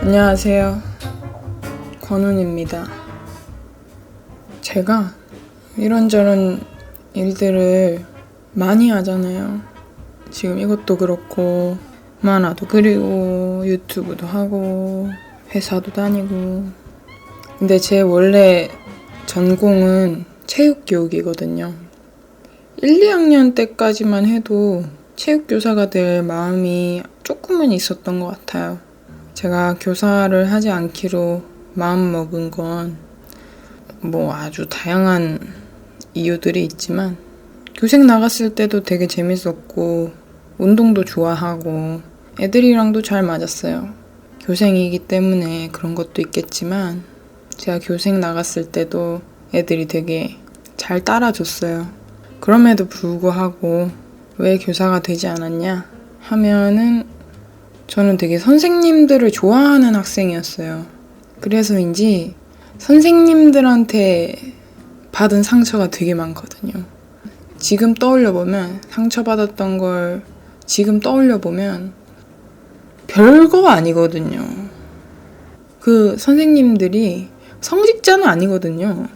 안녕하세요. 권훈입니다. 제가 이런저런 일들을 많이 하잖아요. 지금 이것도 그렇고 만화도 그리고 유튜브도 하고 회사도 다니고. 근데 제 원래 전공은 체육교육이거든요. 1, 2학년 때까지만 해도 체육교사가 될 마음이 조금은 있었던 것 같아요. 제가 교사를 하지 않기로 마음먹은 건 아주 다양한 이유들이 있지만 교생 나갔을 때도 되게 재밌었고 운동도 좋아하고 애들이랑도 잘 맞았어요. 교생이기 때문에 그런 것도 있겠지만 제가 교생 나갔을 때도 애들이 되게 잘 따라줬어요. 그럼에도 불구하고 왜 교사가 되지 않았냐 하면은 저는 되게 선생님들을 좋아하는 학생이었어요. 그래서인지 선생님들한테 받은 상처가 되게 많거든요. 지금 떠올려보면 상처받았던 걸 지금 떠올려보면 별거 아니거든요. 그 선생님들이 성직자는 아니거든요.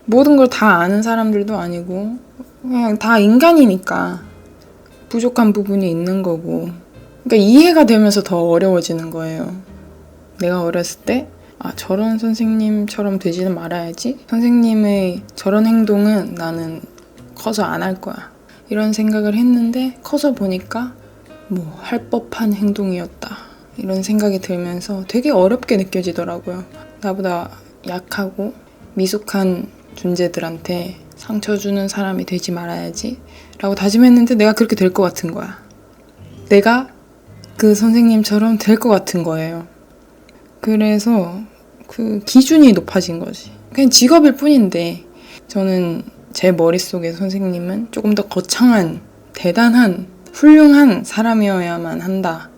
모든 걸 다 아는 사람들도 아니고 그냥 다 인간이니까 부족한 부분이 있는 거고, 그러니까 이해가 되면서 더 어려워지는 거예요. 내가 어렸을 때 저런 선생님처럼 되지는 말아야지, 선생님의 저런 행동은 나는 커서 안 할 거야, 이런 생각을 했는데 커서 보니까 할 법한 행동이었다, 이런 생각이 들면서 되게 어렵게 느껴지더라고요. 나보다 약하고 미숙한 존재들한테 상처 주는 사람이 되지 말아야지 라고 다짐했는데 내가 그렇게 될 것 같은 거야. 내가 그 선생님처럼 될 것 같은 거예요. 그래서 그 기준이 높아진 거지. 그냥 직업일 뿐인데 저는 제 머릿속에 선생님은 조금 더 거창한, 대단한, 훌륭한 사람이어야만 한다,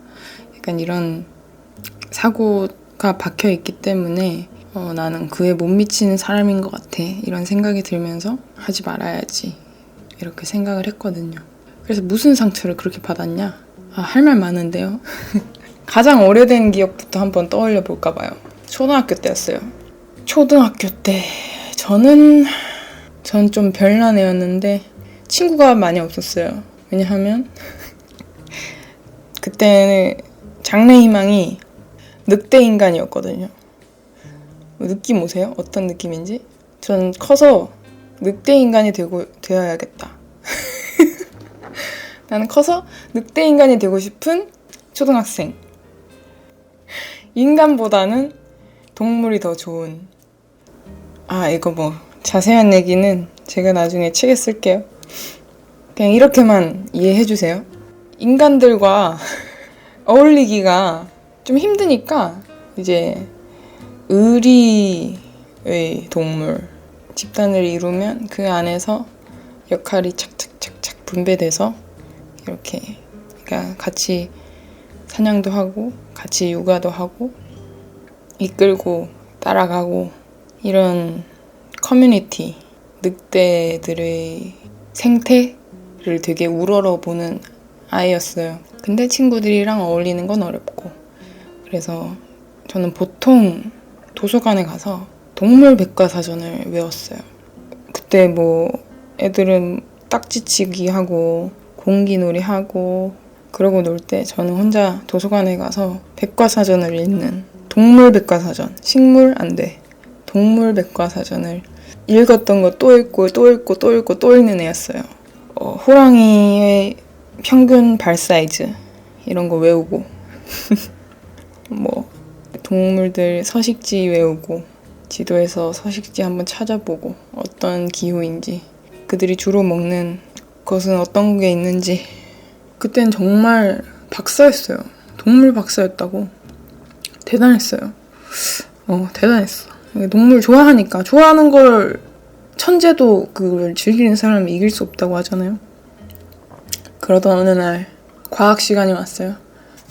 약간 이런 사고가 박혀있기 때문에 나는 그에 못 미치는 사람인 것 같아, 이런 생각이 들면서 하지 말아야지 이렇게 생각을 했거든요. 그래서 무슨 상처를 그렇게 받았냐? 할 말 많은데요. 가장 오래된 기억부터 한번 떠올려 볼까 봐요. 초등학교 때였어요. 초등학교 때 전 좀 별난 애였는데 친구가 많이 없었어요. 왜냐하면 그때는 장래희망이 늑대 인간이었거든요. 느낌 오세요? 어떤 느낌인지? 전 커서 늑대 인간이 되어야겠다. 나는 커서 늑대 인간이 되고 싶은 초등학생. 인간보다는 동물이 더 좋은. 이거 자세한 얘기는 제가 나중에 책에 쓸게요. 그냥 이렇게만 이해해주세요. 인간들과 어울리기가 좀 힘드니까 이제 의리의 동물 집단을 이루면 그 안에서 역할이 착착착착 분배돼서 이렇게, 그러니까 같이 사냥도 하고 같이 육아도 하고 이끌고 따라가고, 이런 커뮤니티, 늑대들의 생태를 되게 우러러보는 아이였어요. 근데 친구들이랑 어울리는 건 어렵고, 그래서 저는 보통 도서관에 가서 동물 백과사전을 외웠어요. 그때 애들은 딱지치기 하고 공기놀이 하고 그러고 놀 때 저는 혼자 도서관에 가서 백과사전을 읽는, 동물 백과사전, 식물 안 돼, 동물 백과사전을 읽었던 거 또 읽고 또 읽고 또 읽고 또 읽는 애였어요. 호랑이의 평균 발 사이즈 이런 거 외우고 동물들 서식지 외우고, 지도에서 서식지 한번 찾아보고 어떤 기후인지, 그들이 주로 먹는 것은 어떤 게 있는지. 그땐 정말 박사였어요. 동물 박사였다고. 대단했어요. 대단했어. 동물 좋아하니까. 좋아하는 걸 천재도 그걸 즐기는 사람이 이길 수 없다고 하잖아요. 그러던 어느 날 과학 시간이 왔어요.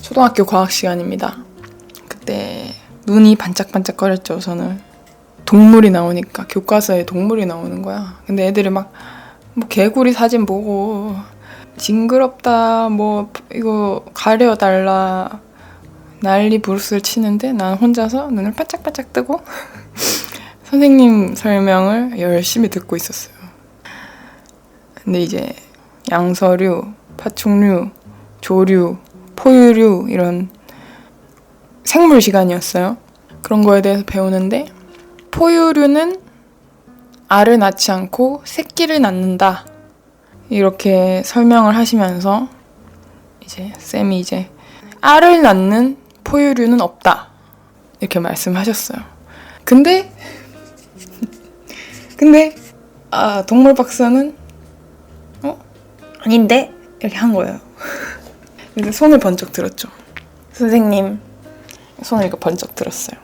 초등학교 과학 시간입니다. 그때 눈이 반짝반짝거렸죠. 저는 동물이 나오니까, 교과서에 동물이 나오는 거야. 근데 애들이 막 개구리 사진 보고 징그럽다, 뭐 이거 가려달라 난리 부르스를 치는데 난 혼자서 눈을 바짝바짝 뜨고 선생님 설명을 열심히 듣고 있었어요. 근데 이제 양서류, 파충류, 조류, 포유류 이런 생물 시간이었어요. 그런 거에 대해서 배우는데 포유류는 알을 낳지 않고 새끼를 낳는다. 이렇게 설명을 하시면서 이제 쌤이 이제 알을 낳는 포유류는 없다. 이렇게 말씀하셨어요. 근데 동물 박사는 아닌데? 이렇게 한 거예요. 근데 손을 번쩍 들었죠. 선생님 손을 이렇게 번쩍 들었어요.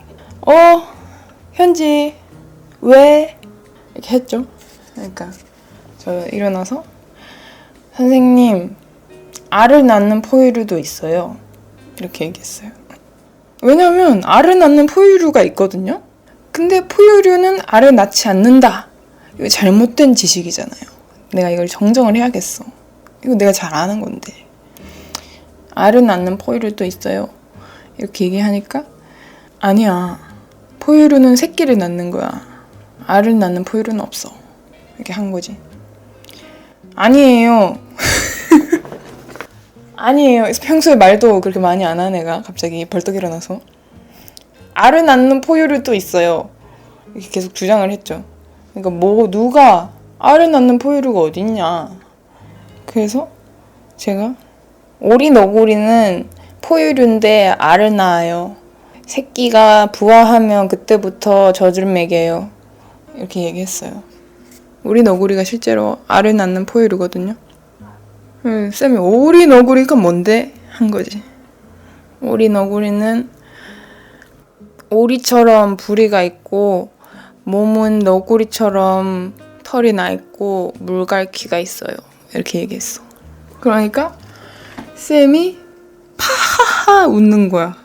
현지 왜? 이렇게 했죠. 그러니까 저 일어나서 선생님 알을 낳는 포유류도 있어요. 이렇게 얘기했어요. 왜냐면 알을 낳는 포유류가 있거든요. 근데 포유류는 알을 낳지 않는다. 이거 잘못된 지식이잖아요. 내가 이걸 정정을 해야겠어. 이거 내가 잘 아는 건데. 알을 낳는 포유류도 있어요. 이렇게 얘기하니까 아니야. 포유류는 새끼를 낳는 거야. 알을 낳는 포유류는 없어. 이렇게 한 거지. 아니에요. 아니에요. 평소에 말도 그렇게 많이 안 하는 애가 갑자기 벌떡 일어나서 알을 낳는 포유류도 있어요. 이렇게 계속 주장을 했죠. 그러니까 누가 알을 낳는 포유류가 어딨냐. 그래서 제가 오리 너구리는 포유류인데 알을 낳아요. 새끼가 부화하면 그때부터 젖을 먹여요. 이렇게 얘기했어요. 오리 너구리가 실제로 알을 낳는 포유류거든요. 쌤이 오리 너구리가 뭔데? 한 거지. 오리 너구리는 오리처럼 부리가 있고 몸은 너구리처럼 털이 나 있고 물갈퀴가 있어요. 이렇게 얘기했어. 그러니까 쌤이 파하하 웃는 거야.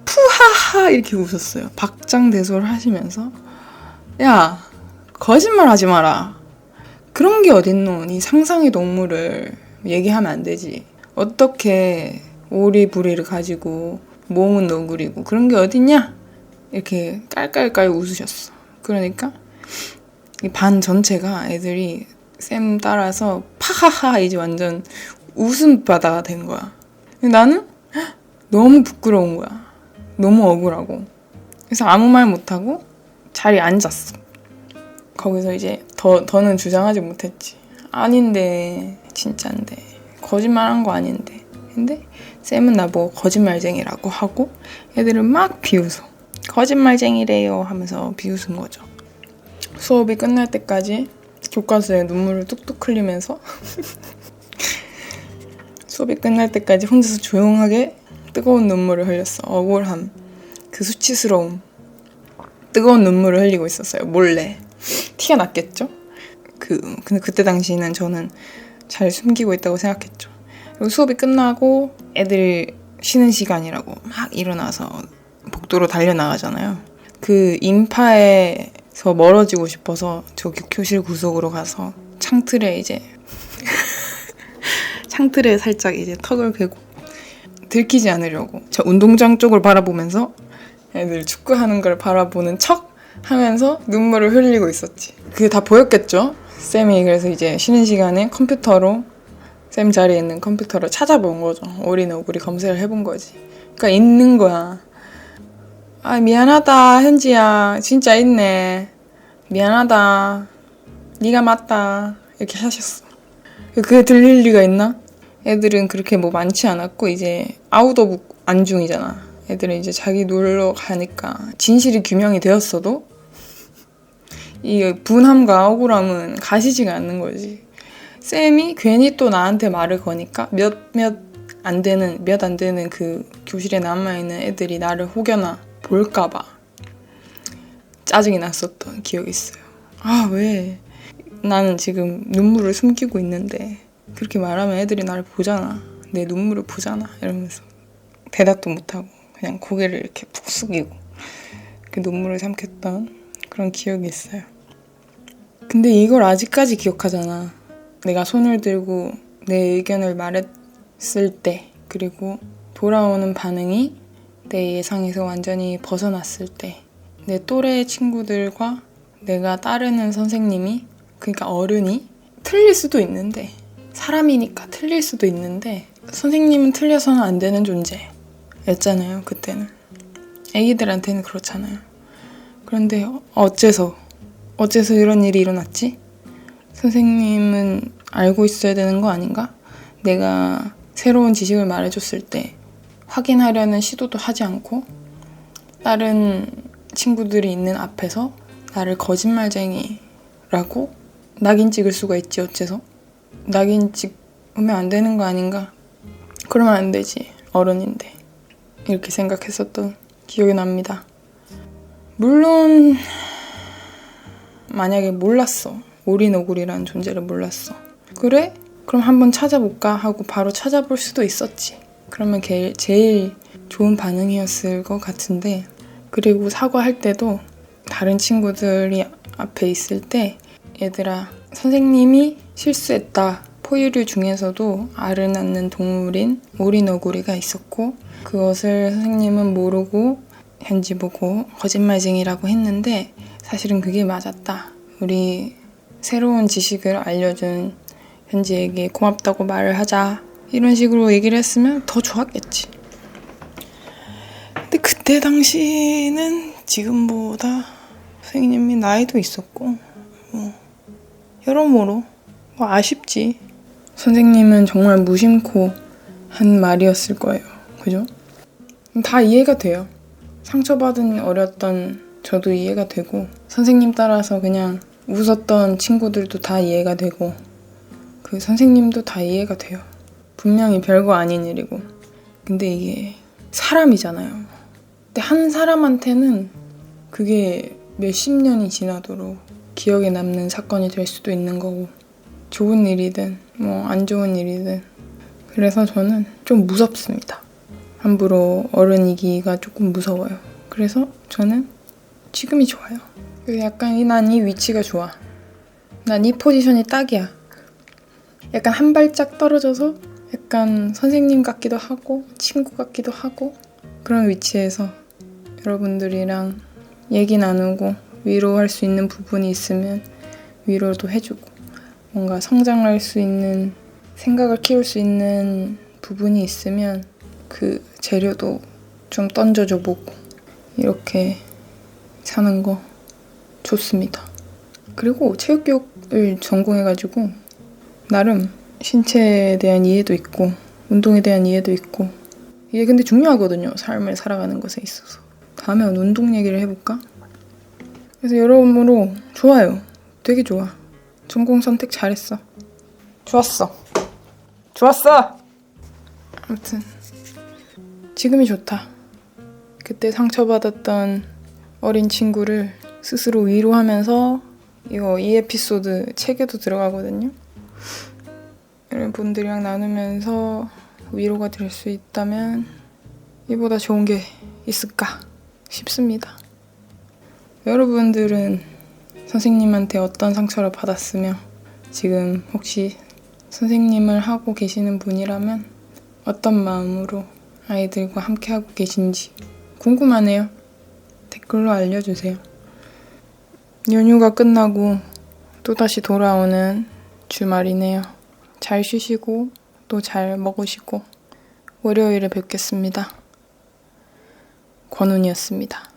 푸하하 이렇게 웃었어요. 박장대소를 하시면서 야 거짓말 하지 마라. 그런 게 어딨노. 이 상상의 동물을 얘기하면 안 되지. 어떻게 오리 부리를 가지고 몸은 너구리고 그런 게 어딨냐? 이렇게 깔깔깔 웃으셨어. 그러니까 이 반 전체가 애들이 쌤 따라서 파하하 이제 완전 웃음바다가 된 거야. 나는 너무 부끄러운 거야. 너무 억울하고. 그래서 아무 말 못하고 자리에 앉았어. 거기서 이제 더는 주장하지 못했지. 아닌데 진짠데 거짓말한 거 아닌데. 근데 쌤은 나보고 거짓말쟁이라고 하고 애들은 막 비웃어. 거짓말쟁이래요 하면서 비웃은 거죠. 수업이 끝날 때까지 교과서에 눈물을 뚝뚝 흘리면서 수업이 끝날 때까지 혼자서 조용하게 뜨거운 눈물을 흘렸어. 억울함, 그 수치스러움, 뜨거운 눈물을 흘리고 있었어요. 몰래. 티가 났겠죠? 근데 그때 당시에는 저는 잘 숨기고 있다고 생각했죠. 그리고 수업이 끝나고 애들 쉬는 시간이라고 막 일어나서 복도로 달려나가잖아요. 그 인파에서 멀어지고 싶어서 저 교실 구석으로 가서 창틀에 살짝 이제 턱을 괴고 들키지 않으려고 저 운동장 쪽을 바라보면서 애들 축구하는 걸 바라보는 척 하면서 눈물을 흘리고 있었지. 그게 다 보였겠죠? 쌤이 그래서 이제 쉬는 시간에 컴퓨터로 쌤 자리에 있는 컴퓨터로 찾아본 거죠. 오리 너구리 검색을 해본 거지. 그러니까 있는 거야. 아 미안하다 현지야 진짜 있네. 미안하다. 네가 맞다. 이렇게 하셨어. 그게 들릴 리가 있나? 애들은 그렇게 뭐 많지 않았고 이제 아웃 오브 안중이잖아. 애들은 이제 자기 놀러 가니까 진실이 규명이 되었어도 이 분함과 억울함은 가시지가 않는 거지. 쌤이 괜히 또 나한테 말을 거니까 몇 안 되는 그 교실에 남아있는 애들이 나를 혹여나 볼까봐 짜증이 났었던 기억이 있어요. 아 왜? 나는 지금 눈물을 숨기고 있는데 그렇게 말하면 애들이 나를 보잖아. 내 눈물을 보잖아. 이러면서 대답도 못하고 그냥 고개를 이렇게 푹 숙이고 그 눈물을 삼켰던 그런 기억이 있어요. 근데 이걸 아직까지 기억하잖아. 내가 손을 들고 내 의견을 말했을 때, 그리고 돌아오는 반응이 내 예상에서 완전히 벗어났을 때, 내 또래 친구들과 내가 따르는 선생님이, 그러니까 어른이 틀릴 수도 있는데, 사람이니까 틀릴 수도 있는데 선생님은 틀려서는 안 되는 존재였잖아요. 그때는 애기들한테는 그렇잖아요. 그런데 어째서 이런 일이 일어났지? 선생님은 알고 있어야 되는 거 아닌가? 내가 새로운 지식을 말해줬을 때 확인하려는 시도도 하지 않고 다른 친구들이 있는 앞에서 나를 거짓말쟁이라고 낙인 찍을 수가 있지. 어째서? 낙인 찍으면 안 되는 거 아닌가? 그러면 안 되지. 어른인데. 이렇게 생각했었던 기억이 납니다. 물론 만약에 몰랐어. 오리너구리라는 존재를 몰랐어. 그래? 그럼 한번 찾아볼까 하고 바로 찾아볼 수도 있었지. 그러면 제일 좋은 반응이었을 것 같은데, 그리고 사과할 때도 다른 친구들이 앞에 있을 때 얘들아, 선생님이 실수했다. 포유류 중에서도 알을 낳는 동물인 오리너구리가 있었고 그것을 선생님은 모르고 현지 보고 거짓말쟁이라고 했는데 사실은 그게 맞았다. 우리 새로운 지식을 알려준 현지에게 고맙다고 말을 하자. 이런 식으로 얘기를 했으면 더 좋았겠지. 근데 그때 당시는 지금보다 선생님이 나이도 있었고 여러모로 아쉽지. 선생님은 정말 무심코 한 말이었을 거예요. 그죠? 다 이해가 돼요. 상처받은 어렸던 저도 이해가 되고 선생님 따라서 그냥 웃었던 친구들도 다 이해가 되고 그 선생님도 다 이해가 돼요. 분명히 별거 아닌 일이고. 근데 이게 사람이잖아요. 근데 한 사람한테는 그게 몇십 년이 지나도록 기억에 남는 사건이 될 수도 있는 거고, 좋은 일이든 안 좋은 일이든. 그래서 저는 좀 무섭습니다. 함부로 어른이기가 조금 무서워요. 그래서 저는 지금이 좋아요. 약간 난 이 위치가 좋아. 난 이 포지션이 딱이야. 약간 한 발짝 떨어져서 약간 선생님 같기도 하고 친구 같기도 하고 그런 위치에서 여러분들이랑 얘기 나누고 위로할 수 있는 부분이 있으면 위로도 해주고 뭔가 성장할 수 있는, 생각을 키울 수 있는 부분이 있으면 그 재료도 좀 던져줘 보고 이렇게 사는 거 좋습니다. 그리고 체육교육을 전공해가지고 나름 신체에 대한 이해도 있고 운동에 대한 이해도 있고 이게 근데 중요하거든요. 삶을 살아가는 것에 있어서. 다음에 운동 얘기를 해볼까? 그래서 여러모로 좋아요. 되게 좋아. 전공 선택 잘했어. 좋았어. 아무튼 지금이 좋다. 그때 상처받았던 어린 친구를 스스로 위로하면서 이 에피소드 책에도 들어가거든요. 여러분들이랑 나누면서 위로가 될 수 있다면 이보다 좋은 게 있을까 싶습니다. 여러분들은 선생님한테 어떤 상처를 받았으며 지금 혹시 선생님을 하고 계시는 분이라면 어떤 마음으로 아이들과 함께하고 계신지 궁금하네요. 댓글로 알려주세요. 연휴가 끝나고 또다시 돌아오는 주말이네요. 잘 쉬시고 또 잘 먹으시고 월요일에 뵙겠습니다. 권훈이었습니다.